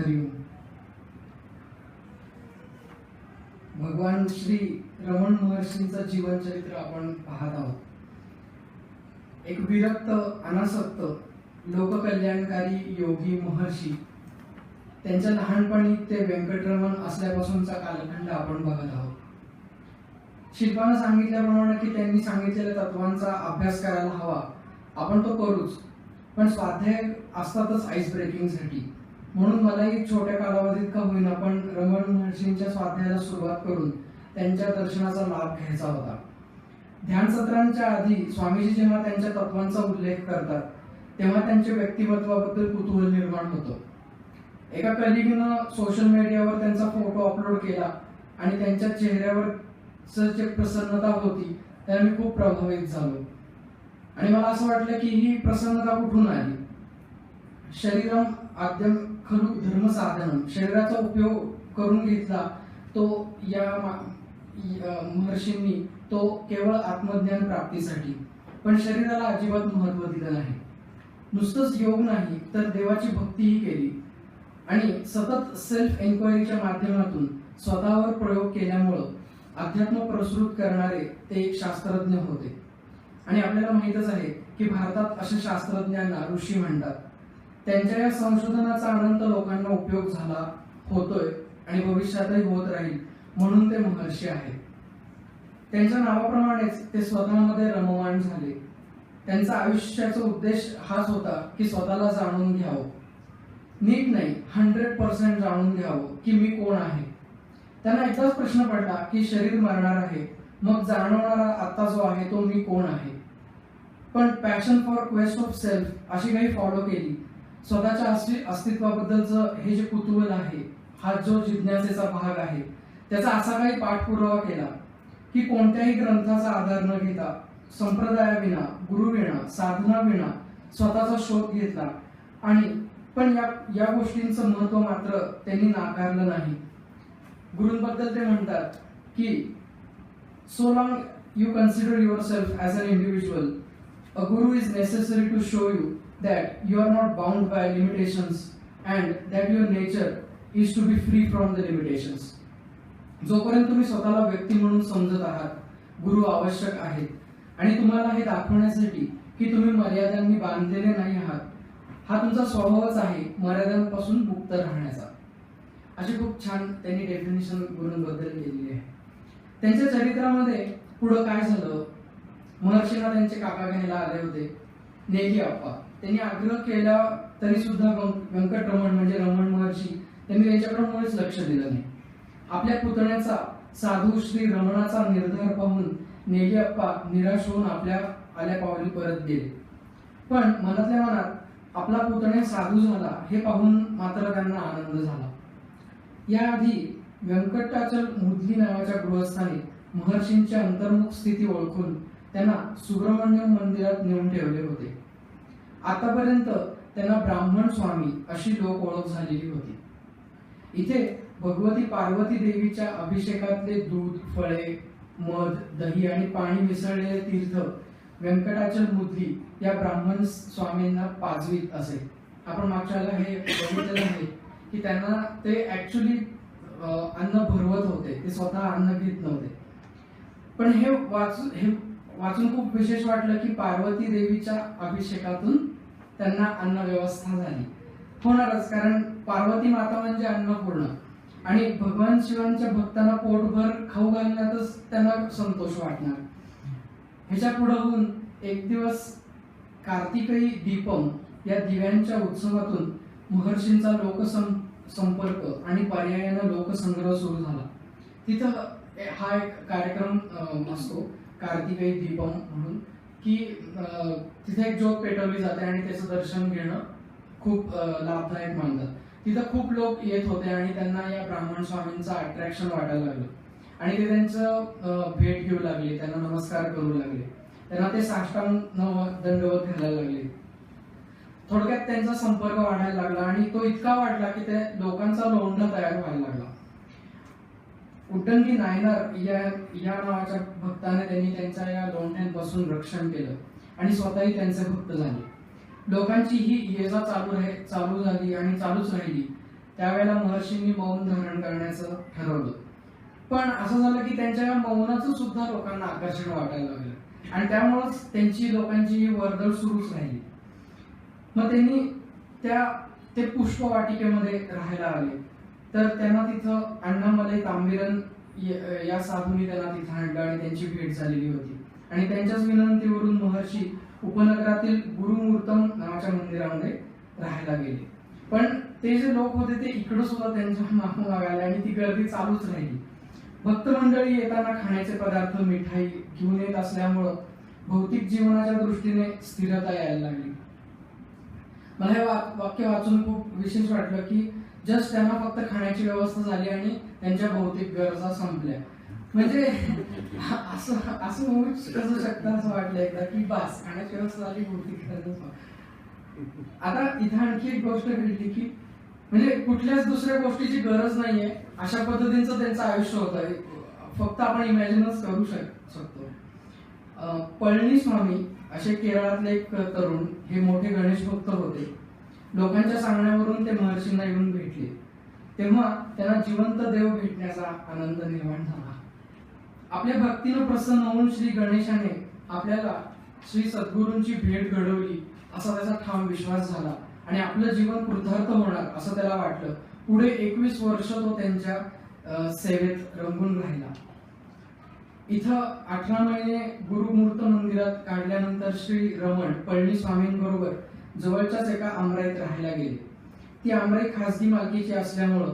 हरिओम. भगवान श्री रमण महर्षींचं जीवनचरित्र आपण पाहत आहोत. एक विरक्त, अनासक्त, लोककल्याणकारी योगी महर्षी, त्यांच्या लहानपणी ते व्यंकटरमण असल्यापासूनचा कालखंड आपण बघत आहोत. शिल्पानं सांगितल्याप्रमाणे की त्यांनी सांगितलेल्या तत्वांचा अभ्यास करायला हवा, आपण तो करूच, पण स्वाध्याय असतातच आईस ब्रेकिंगसाठी. म्हणून मलाही छोट्या कालावधीत का होईना पण रमण महर्षींच्या स्वाध्यायाला सुरुवात करून त्यांच्या दर्शनाचा लाभ घ्यायचा होता. ध्यान सत्रांच्या आधी स्वामीजी जेव्हा त्यांच्या तत्वांचा उल्लेख करतात तेव्हा त्यांच्या व्यक्तिमत्वाबद्दल कुतूहल निर्माण होतं. एका कलिगनं सोशल मीडियावर त्यांचा फोटो अपलोड केला आणि त्यांच्या चेहऱ्यावर जे प्रसन्नता होती त्याने मी खूप प्रभावित झालो. आणि मला असं वाटलं की ही प्रसन्नता कुठून आली. शरीरम आद्यम खलु धर्म साधनम, शरीराचा उपयोग करून घेतला तो या महर्षींनी तो केवळ आत्मज्ञान प्राप्तीसाठी, पण शरीराला अजिबात महत्त्व दिलं नाही. नुसतंच योग नाही तर देवाची भक्तीही केली आणि सतत सेल्फ एन्क्वायरीच्या माध्यमातून स्वतःवर प्रयोग केल्यामुळं अध्यात्म प्रसृत करणारे ते एक शास्त्रज्ञ होते. आणि आपल्याला माहीतच आहे की भारतात अशा शास्त्रज्ञांना ऋषी म्हणतात. त्यांच्या या संशोधनाचा अनंत लोकांना उपयोग झाला, होतोय आणि भविष्यातही होत राहील, म्हणून ते महर्षी आहेत. त्यांच्या नावाप्रमाणेच ते स्वतःमध्ये रममाण झाले. त्यांचा आयुष्याचा उद्देश हाच होता की स्वतःला जाणून घ्यावं, नीट नाही 100% जाणून घ्यावं की मी कोण आहे. त्यांना एकदाच प्रश्न पडला की शरीर मरणार आहे, मग जाणवणारा आता जो आहे तो मी कोण आहे. पण passion for quest of self अशी काही फॉलो केली. स्वतःच्या अस्तित्वाबद्दलचं हे जे कुतूहल आहे, हा जो जिज्ञासेचा भाग आहे, त्याचा असा काही पाठपुरावा केला की कोणत्याही ग्रंथाचा आधार न घेता, संप्रदायाविना, गुरुविना, साधनाविना स्वतःचा शोध घेतला. आणि पण या गोष्टींचं महत्व मात्र त्यांनी नाकारलं नाही. गुरूंबद्दल ते म्हणतात की so long you consider yourself as an individual, a guru is necessary to show you that you are not bound by limitations and that your nature is to be free from the limitations. जोपर्यंत तुम्ही स्वतःला व्यक्ती म्हणून समजत आहात, गुरु आवश्यक आहेत. आणि तुम्हाला हे दाखवण्यासाठी की तुम्ही मर्यादांनी बांधलेले नाही आहात. हा तुमचा स्वभावच आहे मर्यादांपासून मुक्त राहण्याचा. अशी खूप छान त्यांनी डेफिनेशन गुरूंबद्दल केलेली आहे. त्यांच्या चरित्रामध्ये पुढं काय झालं, महर्षींना त्यांचे काका घ्यायला आले होते नेगी अप्पा. त्यांनी आग्रह केला तरी सुद्धा व्यंकटरमण म्हणजे रमण महर्षी त्यांनी त्यांच्याकडे मुळेच लक्ष दिलं नाही. आपल्या पुतण्याचा साधू श्री रमणाचा निर्धार पाहून नेगी अप्पा निराश होऊन आपल्या आल्या पावली परत गेले. पण मनातल्या मनात आपला पुतण्या साधू झाला हे पाहून मात्र त्यांना आनंद झाला. याआधी व्यंकटाचल मुदली नावाच्या गृहस्थानी महर्षींची अंतर्मुख स्थिती ओळखून त्यांना सुब्रमण्यम मंदिरात नेऊन ठेवले होते. आतापर्यंत त्यांना ब्राह्मण स्वामी अशी लोक ओळख झालेली होती. इथे भगवती पार्वती देवीच्या अभिषेकातले दूध, फळे, मध, दही आणि पाणी मिसळलेले तीर्थ व्यंकटाचल मुदली या ब्राह्मण स्वामींना पाजवीत असे. आपण मागच्या हे बघितलेलं आहे की त्यांना ते ऍक्च्युली अन्न भरवत होते, ते स्वतः अन्न घेत नव्हते. पण हे वाचून खूप विशेष वाटलं की पार्वती देवीच्या अभिषेकातून त्यांना अन्न व्यवस्था झाली. होणारच, कारण पार्वती माता म्हणजे अन्नपूर्ण आणि भगवान शिवांच्या भक्तांना पोटभर खाऊ घालण्यातच त्यांना संतोष वाटणार. ह्याच्या पुढे होऊन एक दिवस कार्तिकई दीपम या दिव्यांच्या उत्सवातून महर्षींचा संपर्क आणि पर्यायानं लोकसंग्रह सुरू झाला. तिथं हा एक कार्यक्रम असतो कार्तिकेय दीपम म्हणून की तिथे एक ज्योत पेटवली जाते आणि त्याचं दर्शन घेणं खूप लाभदायक मानतात. तिथं खूप लोक येत होते आणि त्यांना या ब्राह्मण स्वामींचं अट्रॅक्शन वाटायला लागलं आणि ते त्यांचं भेट घेऊ लागले, त्यांना नमस्कार करू लागले, त्यांना ते साष्टांग दंडवत घालायला लागले. थोडक्यात त्यांचा संपर्क वाढायला लागला आणि तो इतका वाढला की त्या लोकांचा लोंढा तयार व्हायला लागला. उड्डंकी नायनार या नावाच्या भक्ताने त्यांनी त्यांच्या या लोंढ्यांपासून रक्षण केलं आणि स्वतःही त्यांचे भक्त झाले. लोकांची ही ये जा चालू झाली आणि चालूच राहिली. त्यावेळेला महर्षींनी मौन धारण करण्याचं ठरवलं. पण असं झालं की त्यांच्या मौनाचं सुद्धा लोकांना आकर्षण वाटायला लागलं आणि त्यामुळेच त्यांची लोकांची ही वर्दळ सुरूच राहिली. मग त्यांनी ते पुष्पवाटिकेमध्ये राहायला आले. तर त्यांना तिथं अण्णामलई तांबीरन या साधूंनी त्यांना तिथं आणलं आणि त्यांची भेट झालेली होती. आणि त्यांच्याच विनंतीवरून महर्षी उपनगरातील गुरुमूर्तम नावाच्या मंदिरामध्ये राहायला गेले. पण ते जे लोक होते ते इकडं सुद्धा त्यांच्या मागोमाग आले आणि ती गर्दी चालूच राहिली. भक्त मंडळी येताना खाण्याचे पदार्थ, मिठाई घेऊन येत असल्यामुळं भौतिक जीवनाच्या दृष्टीने स्थिरता यायला लागली. मला हे वाक्य वाचून खूप विशेष वाटलं की जस्ट त्यांना फक्त खाण्याची व्यवस्था झाली आणि त्यांच्या भौतिक गरजा संपल्या. म्हणजे असं होऊ कसं शकतं असं वाटलं एकदा की बस खाण्याची व्यवस्था झाली, भौतिक गरजा. आता इथं आणखी एक गोष्ट घडली की म्हणजे कुठल्याच दुसऱ्या गोष्टीची गरज नाहीये अशा पद्धतीचं त्यांचं आयुष्य होतं. फक्त आपण इमॅजिनच करू शकतो. पळणीस्वामी असे केरळातले एक तरुण, हे मोठे गणेश भक्त होते. लोकांच्या सांगण्यावरून ते महर्षींना येऊन भेटले. तेव्हा त्यांना जिवंत देव भेटण्याचा आनंद निर्माण झाला. आपल्या भक्तीनं प्रसन्न होऊन श्री गणेशाने आपल्याला श्री सद्गुरूंची भेट घडवली असा त्याचा ठाम विश्वास झाला आणि आपलं जीवन कृतार्थ होणार असं त्याला वाटलं. पुढे 21 वर्ष तो त्यांच्या सेवेत रंगून राहिला. इथं 18 महिने गुरुमूर्त मंदिरात काढल्यानंतर श्री रमण पळणीस्वामींबरोबर जवळच्याच एका आमराईत राहायला गेले. ती आमराई खासगी मालकीची असल्यामुळं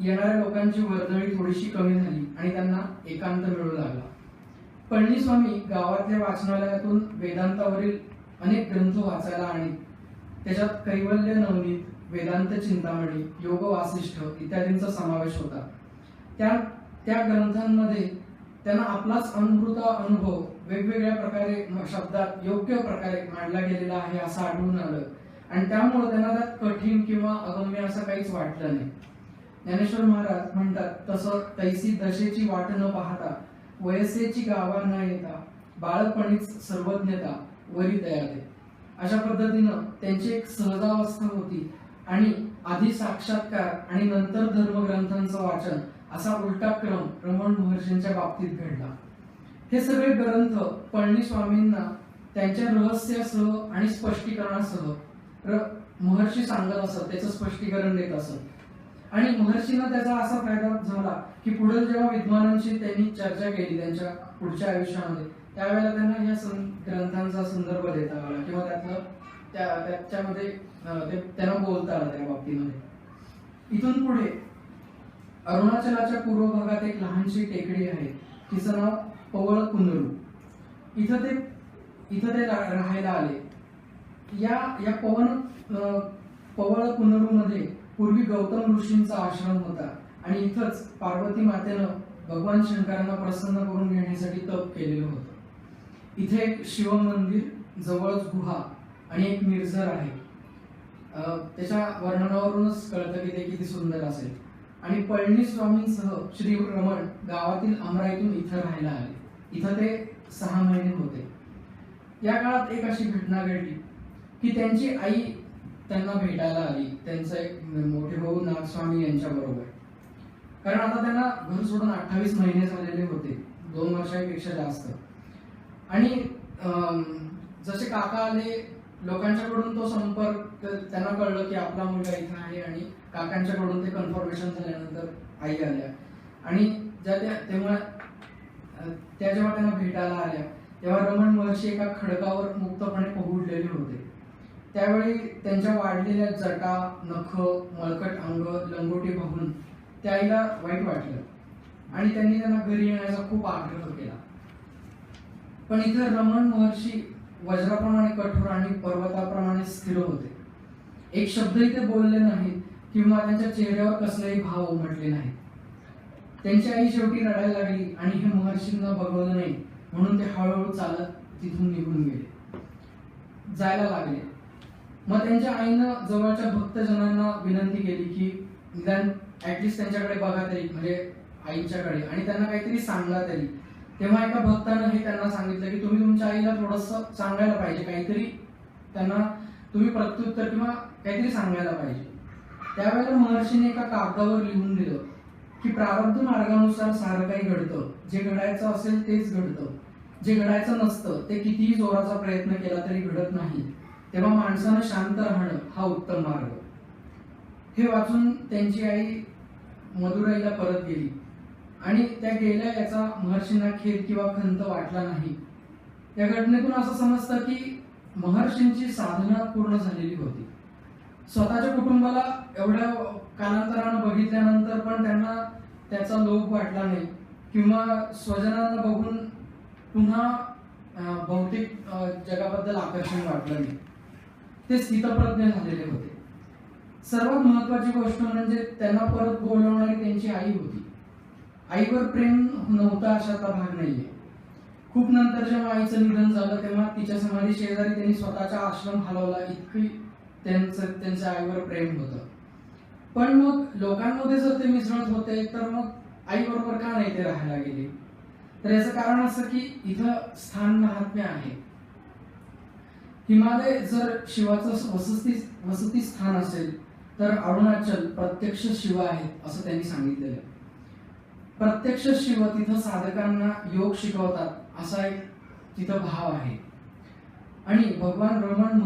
येणाऱ्या लोकांची वर्दळी थोडीशी कमी झाली आणि त्यांना एकांत मिळू लागला. पळणीस्वामी गावातल्या वाचनालयातून वेदांतावरील अनेक ग्रंथ वाचायला आणि त्याच्यात कैवल्य नवनीत, वेदांत चिंतामणी, योग वासिष्ठ इत्यादींचा समावेश होता. त्या ग्रंथांमध्ये त्यांना आपलाच अनुभूता अनुभव वेगवेगळ्या प्रकारे शब्दात योग्य प्रकारे मांडला गेलेला आहे असं आढळून आलं आणि त्यामुळे त्यांना त्यात कठीण किंवा अगम्य असं काहीच वाटलं नाही. ज्ञानेश्वर महाराज म्हणतात, तसं तैसी दशेची वाट न पाहता, वयसेची गावा न येता, बाळपणीच सर्वज्ञता वरी तयाते. अशा पद्धतीनं त्यांची एक सहजावस्था होती आणि आधी साक्षात्कार आणि नंतर धर्मग्रंथांचं वाचन असा उलटा क्रम रमण महर्षींच्या बाबतीत घडला. हे सगळे ग्रंथ पळणीस्वामींना त्यांच्या रहस्यासह आणि स्पष्टीकरणासह महर्षी सांगत असत, त्याचं स्पष्टीकरण देत असत आणि महर्षींना त्याचा असा फायदा झाला की पुढे जेव्हा विद्वानांची त्यांनी चर्चा केली त्यांच्या पुढच्या आयुष्यामध्ये, त्यावेळेला त्यांना या ग्रंथांचा संदर्भ देता आला किंवा त्याच्यामध्ये त्यांना बोलता आलं त्या बाबतीमध्ये. इथून पुढे अरुणाचलाच्या पूर्व भागात एक लहानशी टेकडी आहे, तिचं नाव पवळ कुनरू. इथं ते राहायला आले. या पवळ कुनरू मध्ये पूर्वी गौतम ऋषींचा आश्रम होता आणि इथंच पार्वती मातेनं भगवान शंकरांना प्रसन्न करून घेण्यासाठी तप केलेलं होतं. इथे एक शिव मंदिर, जवळच गुहा आणि एक निर्झर आहे. त्याच्या वर्णनावरूनच कळतं की ते किती सुंदर असेल. आणि पळणीस्वामींसह श्री रमण गावातील अमराईतून इथं राहायला आले. इथं ते 6 महिने होते. या काळात एक अशी घटना घडली की त्यांची आई त्यांना भेटायला आली, त्यांचे एक मोठे भाऊ नागस्वामी यांच्या बरोबर. कारण आता त्यांना घर सोडून 28 महिने झालेले होते, 2 वर्षांपेक्षा जास्त. आणि जसे काका आले, लोकांच्याकडून तो संपर्क, त्यांना कळलं की आपला मुलगा इथं आहे आणि काकांच्याकडून ते कन्फर्मेशन झाल्यानंतर आई आल्या आणि तेव्हा जेव्हा त्यांना भेटायला आल्या तेव्हा रमण महर्षी एका खडकावर मुक्तपणे पहुडलेले होते. त्यावेळी त्यांच्या वाढलेल्या जटा, नख, मळकट अंग, लंगोटी पाहून त्या आईला वाईट वाटलं आणि त्यांनी त्यांना घरी येण्याचा खूप आग्रह केला. पण इथं रमण महर्षी वज्राप्रमाणे कठोर आणि पर्वताप्रमाणे स्थिर होते. एक शब्दही ते बोलले नाहीत किंवा त्यांच्या चेहऱ्यावर कसलेही भाव उमटले नाहीत. त्यांची आई शेवटी रडायला लागली आणि हे महर्षींना बघवलं नाही म्हणून ते हळूहळू चालत तिथून निघून गेले, जायला लागले. मग त्यांच्या आईनं जवळच्या भक्तजनांना विनंती केली की निदान ऍटलिस्ट त्यांच्याकडे बघा तरी, म्हणजे आईच्याकडे, आणि त्यांना काहीतरी सांगा तरी. तेव्हा एका भक्तानं हे त्यांना सांगितलं की तुम्ही तुमच्या आईला थोडंसं सांगायला पाहिजे, काहीतरी त्यांना तुम्ही प्रत्युत्तर किंवा काहीतरी सांगायला पाहिजे. त्यावेळेला महर्षीने एका कागदावर लिहून दिलं की प्रारब्ध मार्गानुसार सारं काही घडतं, जे घडायचं असेल तेच घडतं, जे घडायचं नसतं ते कितीही जोराचा प्रयत्न केला तरी घडत नाही, तेव्हा माणसानं शांत राहणं हा उत्तम मार्ग. हे वाचून त्यांची आई मदुराईला परत गेली आणि त्या गेल्या याचा महर्षींना खेद किंवा खंत वाटला नाही. या घटनेतून असं समजतं की महर्षींची साधना पूर्ण झालेली होती. स्वतःच्या कुटुंबाला एवढ्या कालांतरानं बघितल्यानंतर पण त्यांना त्याचा लोभ वाटला नाही किंवा स्वजनांना बघून पुन्हा भौतिक जगाबद्दल आकर्षण वाटलं नाही. ते स्थितप्रज्ञ झालेले होते. सर्वात महत्वाची गोष्ट म्हणजे त्यांना परत बोलवणारी त्यांची आई होती. आईवर प्रेम नव्हता अशाचा भाग नाहीये. खूप नंतर जेव्हा आईचं निधन झालं तेव्हा तिच्या समाधी शेजारी त्यांनी स्वतःचा आश्रम हलवला, इतकी त्यांच्या आईवर प्रेम होतं. पण मग लोकांमध्ये जर ते मिसळत होते तर मग आई बरोबर का नाही ते राहायला गेले? तर याचं कारण असं की इथं स्थान महात्म्य आहे. हिमालय जर शिवाचं वसती स्थान असेल तर अरुणाचल प्रत्यक्ष शिव आहेत असं त्यांनी सांगितलेलं. प्रत्यक्ष शिव तिथं साधकांना योग शिकवतात असा एक तिथं भाव आहे. आणि भगवान रमण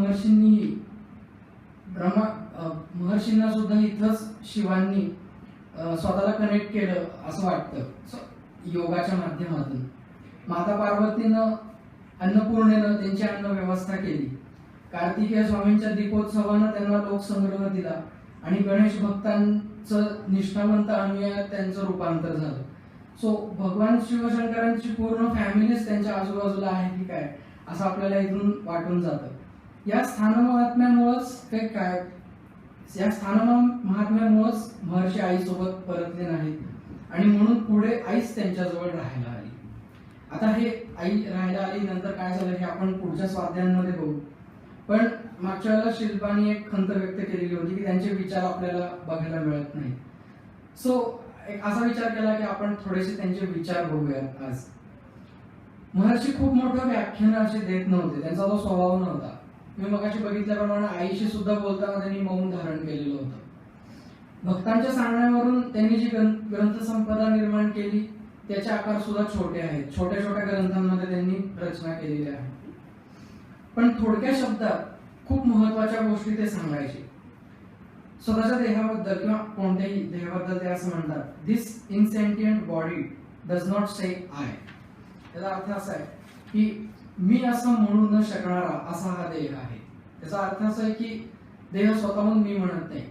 महर्षींना सुद्धा इथंच शिवांनी स्वतःला कनेक्ट केलं असं वाटतं योगाच्या माध्यमातून. माता पार्वतीनं अन्नपूर्णेनं त्यांची अन्न व्यवस्था केली. कार्तिकेय स्वामींच्या दीपोत्सवानं त्यांना लोकसंग्रह दिला आणि गणेश भक्तांचं निष्ठावंत अनुयायात त्यांचं रूपांतर झालं. सो भगवान शिवशंकरांची पूर्ण फॅमिलीच त्यांच्या आजूबाजूला आहे की काय असं आपल्याला इथून वाटून जातं. या स्थानमहात्म्यामुळेच महर्षी आईसोबत परतले नाहीत आणि म्हणून पुढे आईच त्यांच्याजवळ राहायला आली. आता हे आई राहायला आली नंतर काय झालं हे आपण पुढच्या स्वाध्यायांमध्ये बघू. पण मागच्या वेळेला शिल्पाने एक खंत व्यक्त केलेली होती की त्यांचे विचार आपल्याला बघायला मिळत नाही. सो एक असा विचार केला की आपण थोडेसे त्यांचे विचार बघूयात आज. महर्षी खूप मोठं व्याख्यान असे देत नव्हते, त्यांचा तो स्वभाव नव्हता. मी मगाशी बघितल्याप्रमाणे आईशी सुद्धा बोलताना त्यांनी मौन धारण केलेलं होतं. भक्तांच्या सांगण्यावरून त्यांनी जी ग्रंथसंपदा निर्माण केली त्याचे आकार सुद्धा छोटे आहेत. छोट्या छोट्या ग्रंथांमध्ये त्यांनी रचना केलेल्या आहेत. पण थोडक्या शब्दात खूप महत्वाच्या गोष्टी ते सांगायचे. स्वतःच्या देहाबद्दल किंवा कोणत्याही देहाबद्दल ते असं म्हणतात, this insentient body does not say I. त्याचा अर्थ असा आहे की मी असं म्हणू न शकणारा असा हा देह आहे. त्याचा अर्थ असा आहे की देह स्वतःहून मी म्हणत नाही.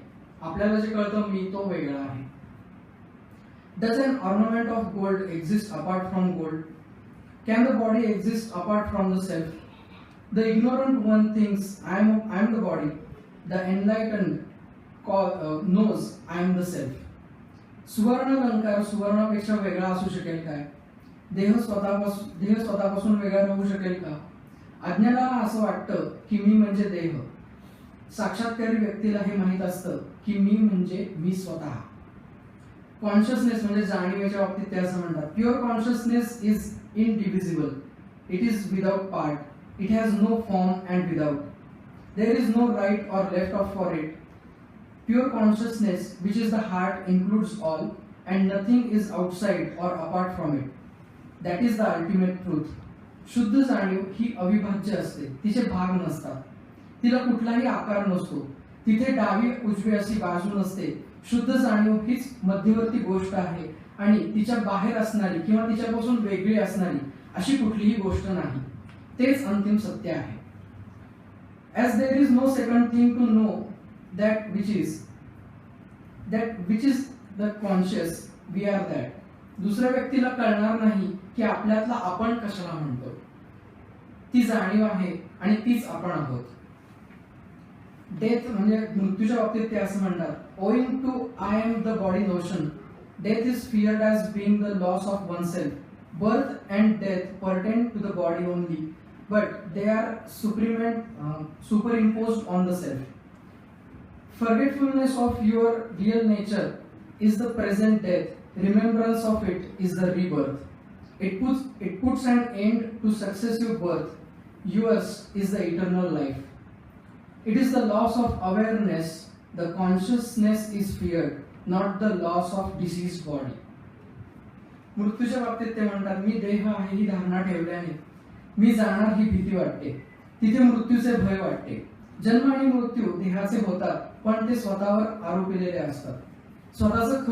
आपल्याला जे कळतं मी तो वेगळा आहे. Does an ornament of gold exist apart from gold? Can the body exist apart from the self? The ignorant one thinks I am the body. The enlightened knows I am the self. सुवर्ण अलंकार सुवर्णापेक्षा वेगळा असू शकेल काय? देह स्वतःपासून वेगळा राहू शकेल का? अज्ञानाला असं वाटतं की मी म्हणजे देह. साक्षात्कारी व्यक्तीला हे माहित असतं की मी म्हणजे मी स्वतः. कॉन्शियसनेस म्हणजे जाणीवेच्या बाबतीत ते असं म्हणतात, pure consciousness is indivisible. It is without part. It has no form and without. There is no right or left of for it. Pure consciousness which is the heart includes all and nothing is outside or apart from it. That is the ultimate truth. शुद्ध जाणीव ही अविभाज्य असते. तिचे भाग नसतात. तिला कुठलाही आकार नसतो. तिथे डावी उजवी अशी बाजू नसते. शुद्ध जाणीव हीच मध्यवर्ती गोष्ट आहे आणि तिच्या बाहेर असणारी किंवा तिच्यापासून वेगळी असणारी अशी कुठलीही गोष्ट नाही. तेच अंतिम सत्य आहे. As there is no second thing to know that which is the conscious, we are that. दुसऱ्या व्यक्तीला कळणार नाही की आपल्यातला आपण कशाला म्हणतो. ती जाणीव आहे आणि तीच आपण आहोत. डेथ म्हणजे मृत्यूच्या बाबतीत ते असं म्हणतात, owing to I am the body notion, death is feared as being the loss of oneself. Birth and death pertain to the body only, but they are superimposed on the self. Forgetfulness of your real nature is the present death. Remembrance of it is the rebirth. It puts an end to successive birth. Yours is the eternal life. It is the loss of awareness the consciousness is feared, not the loss of disease body. मृत्यूच्या बाबतीत ते म्हणतात, मी देह आहे ही धारणा ठेवल्याने मी जाणार ही भीती वाटते. तिथे मृत्यूचे भय वाटते. जन्म आणि मृत्यू देहाचे होतात, पण ते स्वतःवर आरोपिलेले असतात. स्वतःचं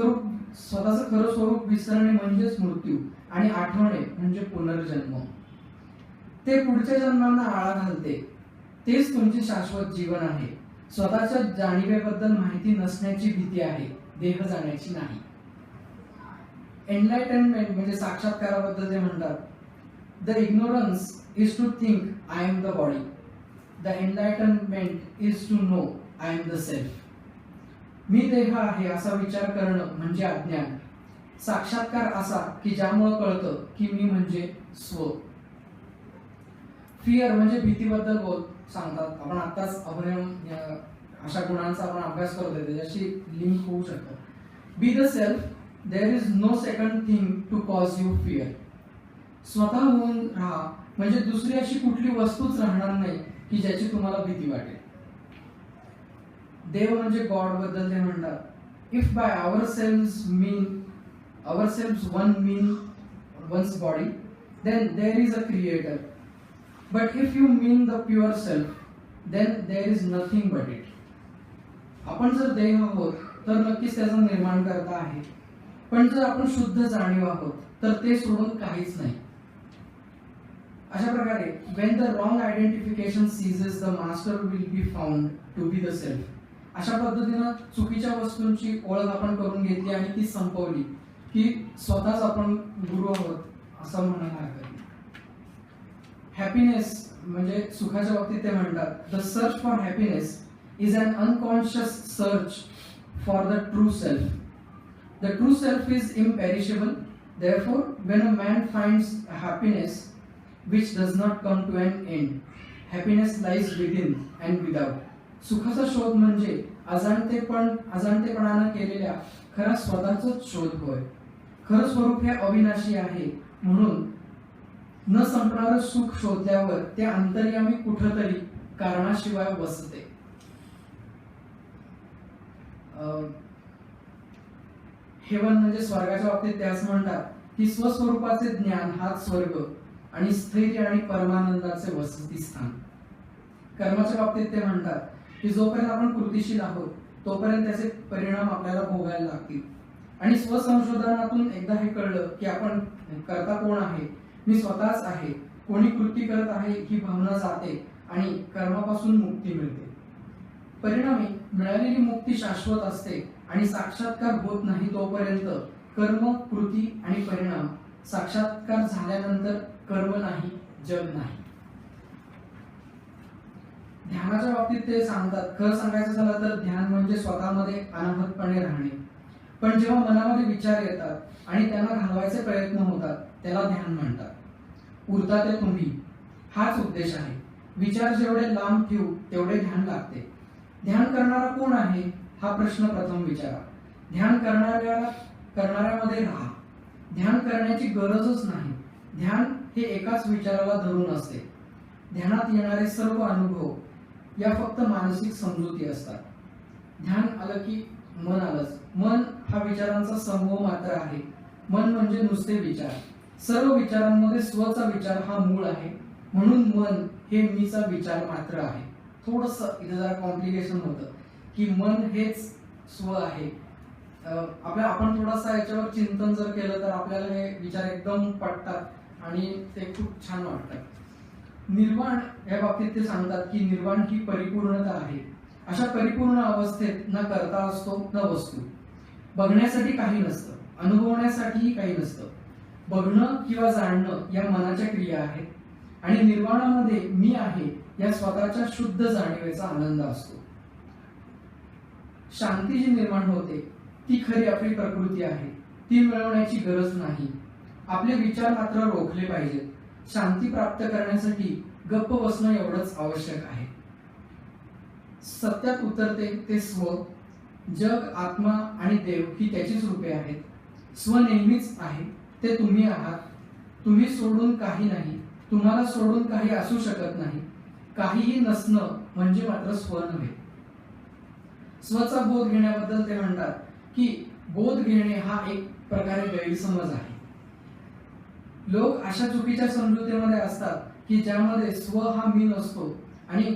खरं स्वरूप विसरणे म्हणजेच मृत्यू, आणि आठवणे म्हणजे पुनर्जन्म. ते पुढच्या जन्मांना आळा घालते. तेच तुमचे शाश्वत जीवन आहे. स्वतःच्या जाणीवेबद्दल माहिती नसण्याची भीती आहे, देह जाण्याची नाही. एनलाइटनमेंट म्हणजे साक्षात्काराबद्दल ते म्हणतात, the ignorance is to think I am the body. The enlightenment is to know I am the self. मी देह आहे असा विचार करणं म्हणजे अज्ञान. साक्षात्कार असा की ज्यामुळे कळतं की मी म्हणजे स्व. फिअर म्हणजे भीतीबद्दल सांगतात. आपण आताच अभयम अशा गुणांचा आपण अभ्यास करत होते, त्याच्याशी लिंक होऊ शकतं. Be the self, there is no second thing to cause you fear. स्वतः होऊन राहा म्हणजे दुसरी अशी कुठली वस्तूच राहणार नाही की ज्याची तुम्हाला भीती वाटेल. देव म्हणजे गॉड बद्दल ते म्हणतात, if bye ourselves one mean one's body, then there is a creator. But if you mean the pure self, then there is nothing but it. आपण जर देह आहोत तर नक्कीच त्याचा निर्माण करता आहे, पण जर आपण शुद्ध जाणीव आहोत तर ते सोडून काहीच नाही. अशा प्रकारे when the wrong identification ceases, the master will be found to be the self. अशा पद्धतीनं चुकीच्या वस्तूंची ओळख आपण करून घेतली आणि ती संपवली की स्वतःच आपण गुरु आहोत असं म्हणायला हरकत नाही. हॅपीनेस म्हणजे सुखाच्या बाबतीत ते म्हणतात, the search for happiness is an unconscious search for the true self. The true self is imperishable. Therefore, when a man finds happiness which does not come to an end, happiness lies within and without. सुखाचा शोध म्हणजे अजाणतेपणानं केलेल्या खरा स्वतःचाच शोध होय. खरं स्वरूप हे अविनाशी आहे, म्हणून न संपणारं सुख शोधल्यावर ते अंतर्यामी कुठंतरी कारणाशिवाय वसते. हेवन म्हणजे स्वर्गाच्या बाबतीत त्यास म्हणतात की स्वस्वरूपाचे ज्ञान हाच स्वर्ग आणि स्थैर्य आणि परमानंदाचे वसतिस्थान. कर्माच्या बाबतीत ते म्हणतात की जोपर्यंत आपण कृतीशील आहोत तोपर्यंत त्याचे परिणाम आपल्याला भोगायला लागतील. आणि स्वसंशोधनातून एकदा हे कळलं की आपण करता कोण आहे, मी स्वतःच आहे, कोणी कृती करत आहे ही भावना जाते आणि कर्मापासून मुक्ती मिळते. परिणामी मिळालेली मुक्ती शाश्वत असते आणि साक्षात्कार होत नाही तोपर्यंत कर्म, कृती आणि परिणाम. साक्षात्कार झाल्यानंतर कर्म नाही, जग नाही. ध्यानाच्या बाबतीत ते सांगतात, खरं सांगायचं झालं तर ध्यान म्हणजे स्वतःमध्ये अनाहतपणे राहणे. पण जेव्हा मनामध्ये विचार येतात आणि त्यांना घालवायचे प्रयत्न होतात त्याला ध्यान म्हणतात. उरता ते तुम्ही, हाच उद्देश आहे. विचार जेवढे लांब ठेवू तेवढे ध्यान लागते. ध्यान करणारा कोण आहे हा प्रश्न प्रथम विचारा. ध्यान करणाऱ्यामध्ये राहा. ध्यान करण्याची गरजच नाही. ध्यान हे एकाच विचाराला धरून असते. ध्यानात येणारे सर्व अनुभव या फक्त मानसिक समजुती असतात. ध्यान आलं की मन आलंच. मन हा विचारांचा समूह मात्र आहे. मन म्हणजे नुसते विचार. सर्व विचारांमध्ये स्वचा विचार हा मूळ आहे, म्हणून मन हे मीचा विचार मात्र आहे. थोडस इथे जरा कॉम्प्लिकेशन होतं की मन हेच स्व आहे. आपण थोडासा याच्यावर चिंतन जर केलं तर आपल्याला हे विचार एकदम पटतात आणि ते खूप छान वाटतात. निर्वाण या बाबतीत ते सांगतात की निर्वाण ही परिपूर्णता आहे. अशा परिपूर्ण अवस्थेत न करता असतो न वस्तू. बघण्यासाठी काही नसतं, अनुभवण्यासाठीही काही नसतं. बघणं किंवा जाणणं या मनाच्या क्रिया आहेत आणि निर्वाणामध्ये मी आहे या स्वतःच्या शुद्ध जाणीवेचा आनंद असतो. शांती जी निर्माण होते ती खरी आपली प्रकृती आहे. ती मिळवण्याची गरज नाही. आपले विचार मात्र रोखले पाहिजेत. शांती प्राप्त करण्यासाठी गप्प बसणं एवढंच आवश्यक आहे. सत्यात उतरते ते स्व. जग, आत्मा आणि देव ही त्याचीच रूपे आहेत. स्व नेहमीच आहे, ते तुम्ही आहात. तुम्ही सोडून काही नाही, तुम्हाला सोडून काही असू शकत नाही. काहीही नसणं म्हणजे मात्र स्व नव्हे. स्वचा बोध घेण्याबद्दल ते म्हणतात की बोध घेणे हा एक प्रकारे गैरसमज आहे. लोक अशा चुकीच्या समजुतीमध्ये असतात की ज्यामध्ये स्व हा मी नसतो आणि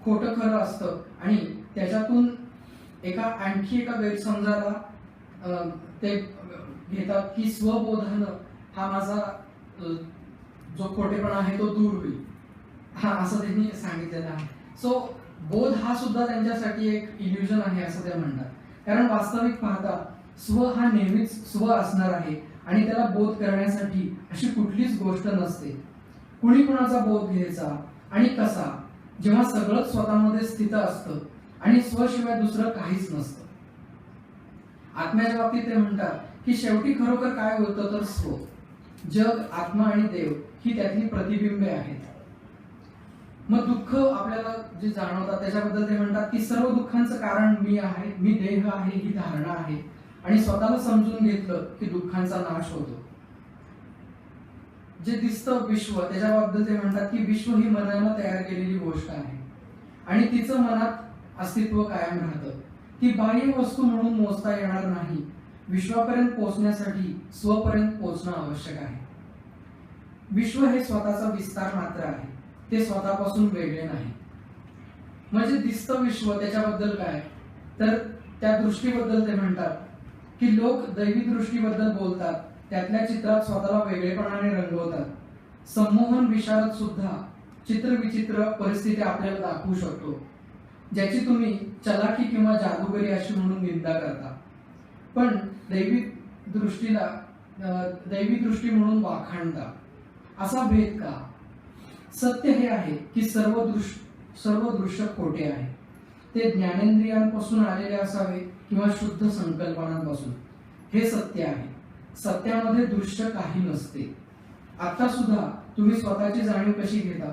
खोटं खरं असतं आणि त्याच्यातून आणखी एका गैरसमजाला ते घेतात की स्वबोधानं हा माझा जो खोटेपणा आहे तो दूर होईल, हा असं त्यांनी सांगितलेलं आहे. सो बोध हा सुद्धा त्यांच्यासाठी एक इल्युजन आहे असं ते म्हणतात. कारण वास्तविक पाहता स्व हा नेहमीच स्व असणार आहे आणि त्याला बोध करण्यासाठी अशी कुठलीच गोष्ट नसते. कुणी कुणाचा बोध घ्यायचा आणि कसा, जेव्हा सगळं स्वतःमध्ये स्थित असतं आणि स्वशिवाय दुसरं काहीच नसतं. आत्म्याच्या बाबतीत ते म्हणतात की शेवटी खरोखर काय होतं तर स्व, जग, आत्मा आणि देव ही त्यातली प्रतिबिंबे आहेत. मग दुःख आपल्याला जे जाणवतात त्याच्याबद्दल ते म्हणतात की सर्व दुःखांचं कारण मी आहे, मी देह आहे ही धारणा आहे आणि स्वतःला समजून घेतलं की दुःखांचा नाश होतो. जे दिसतं विश्व त्याच्याबद्दल ते म्हणतात की विश्व ही मनानं तयार केलेली गोष्ट आहे आणि तिचं मनात अस्तित्व कायम राहतं. ती बाह्य वस्तू म्हणून मोजता येणार नाही. विश्वापर्यंत पोहोचण्यासाठी स्वपर्यंत पोहोचणं आवश्यक आहे. विश्व हे स्वतःचा विस्तार मात्र आहे, ते स्वतःपासून वेगळे नाही. म्हणजे दिसतं विश्व त्याच्याबद्दल काय, तर त्या दृष्टीबद्दल ते म्हणतात की लोक दैवी दृष्टीबद्दल बोलतात, त्यातल्या चित्रात स्वतःला वेगळेपणाने रंगवतात. संमोहन विशारद सुद्धा चित्रविचित्र परिस्थिती आपल्याला दाखवू शकतो, ज्याची तुम्ही चलाकी किंवा जादूगरी अशी म्हणून निंदा करता, पण दैवी दृष्टी म्हणून वाखाणता. असा भेद का? सत्य हे आहे की सर्व दृश्य खोटे आहे. ते ज्ञानेंद्रियांपासून आलेले असावे किंवा शुद्ध संकल्पनांपासून, हे सत्य आहे. सत्यामध्ये दृश्य काही नसते. आता सुद्धा तुम्ही स्वतःची जाणीव कशी घेता?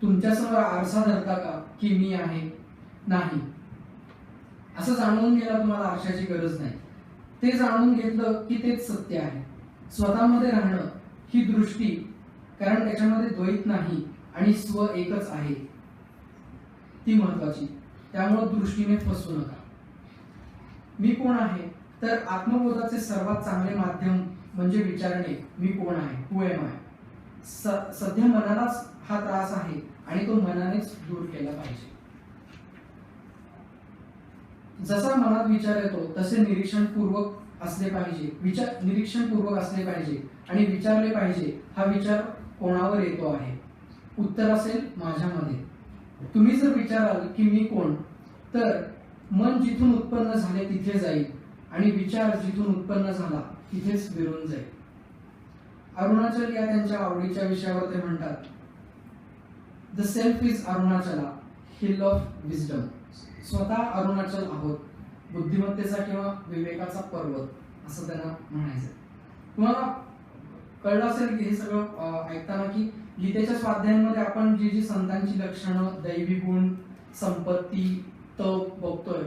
तुमच्यासमोर आरसा धरता का की मी आहे? नाही. असं जाणून घ्यायला तुम्हाला आरशाची गरज नाही. ते जाणून घेतलं की तेच सत्य आहे. स्वतःमध्ये राहणं ही दृष्टी, कारण त्याच्यामध्ये द्वैत नाही आणि स्व एकच आहे, ती महत्वाची. त्यामुळे दृष्टीने फसू नका. मी कोण आहे? तर आत्मबोधाचे सर्वात चांगले माध्यम म्हणजे विचारणे, मी कोण आहे, हू एम आय. सध्या मनालाच हा त्रास आहे आणि तो मनानेच दूर केला पाहिजे. जसा मनात विचार येतो तसे निरीक्षणपूर्वक असले पाहिजे आणि विचारले पाहिजे, हा विचार कोणावर येतो आहे? उत्तर असेल माझ्यामध्ये. तुम्ही जर विचाराल की मी कोण, तर मन जिथून उत्पन्न झाले तिथे जाईल आणि विचार जिथून उत्पन्न झाला तिथेच विरून जाईल. अरुणाचल या त्यांच्या आवडीच्या विषयावर ते म्हणतात, the self is Arunachala, hill of wisdom. स्वतः अरुणाचल आहोत, बुद्धिमत्तेचा किंवा विवेकाचा पर्वत असं त्यांना म्हणायचं. तुम्हाला कळलं असेल की हे सगळं ऐकताना की गीतेच्या स्वाध्यायांमध्ये आपण जी संतांची लक्षणं, दैवी गुण, संपत्ती, तप बघतोय,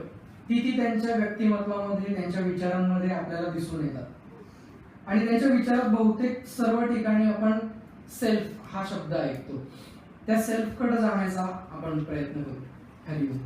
ती त्यांच्या व्यक्तिमत्वामध्ये, त्यांच्या विचारांमध्ये आपल्याला दिसून येतात. आणि त्यांच्या विचारात बहुतेक सर्व ठिकाणी आपण सेल्फ हा शब्द ऐकतो. त्या सेल्फकडे जाण्याचा आपण प्रयत्न करू. हरिओम.